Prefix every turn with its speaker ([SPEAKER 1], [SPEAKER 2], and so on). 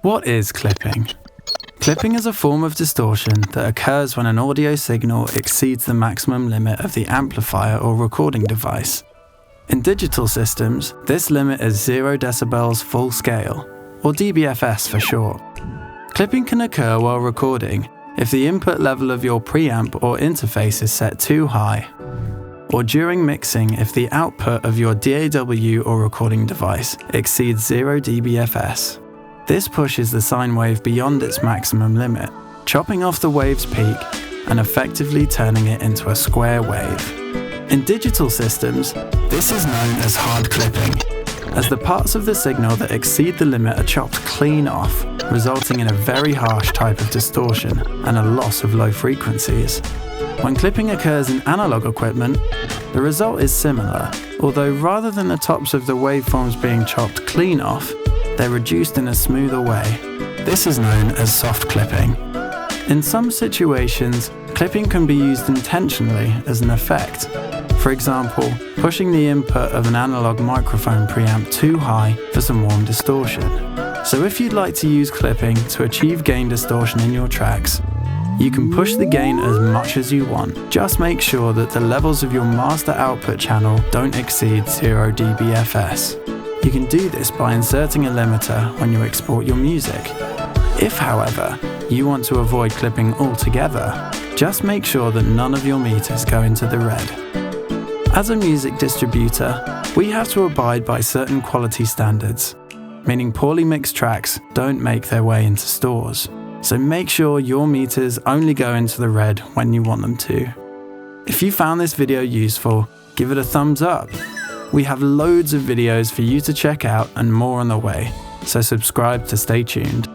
[SPEAKER 1] What is clipping? Clipping is a form of distortion that occurs when an audio signal exceeds the maximum limit of the amplifier or recording device. In digital systems, this limit is 0 decibels full scale, or dBFS for short. Clipping can occur while recording if the input level of your preamp or interface is set too high, or during mixing if the output of your DAW or recording device exceeds 0 dBFS. This pushes the sine wave beyond its maximum limit, chopping off the wave's peak and effectively turning it into a square wave. In digital systems, this is known as hard clipping, as the parts of the signal that exceed the limit are chopped clean off, resulting in a very harsh type of distortion and a loss of low frequencies. When clipping occurs in analog equipment, the result is similar, although rather than the tops of the waveforms being chopped clean off, they're reduced in a smoother way. This is known as soft clipping. In some situations, clipping can be used intentionally as an effect. For example, pushing the input of an analog microphone preamp too high for some warm distortion. So if you'd like to use clipping to achieve gain distortion in your tracks, you can push the gain as much as you want. Just make sure that the levels of your master output channel don't exceed 0 dBFS. You can do this by inserting a limiter when you export your music. If, however, you want to avoid clipping altogether, just make sure that none of your meters go into the red. As a music distributor, we have to abide by certain quality standards, meaning poorly mixed tracks don't make their way into stores. So make sure your meters only go into the red when you want them to. If you found this video useful, give it a thumbs up. We have loads of videos for you to check out and more on the way, so subscribe to stay tuned.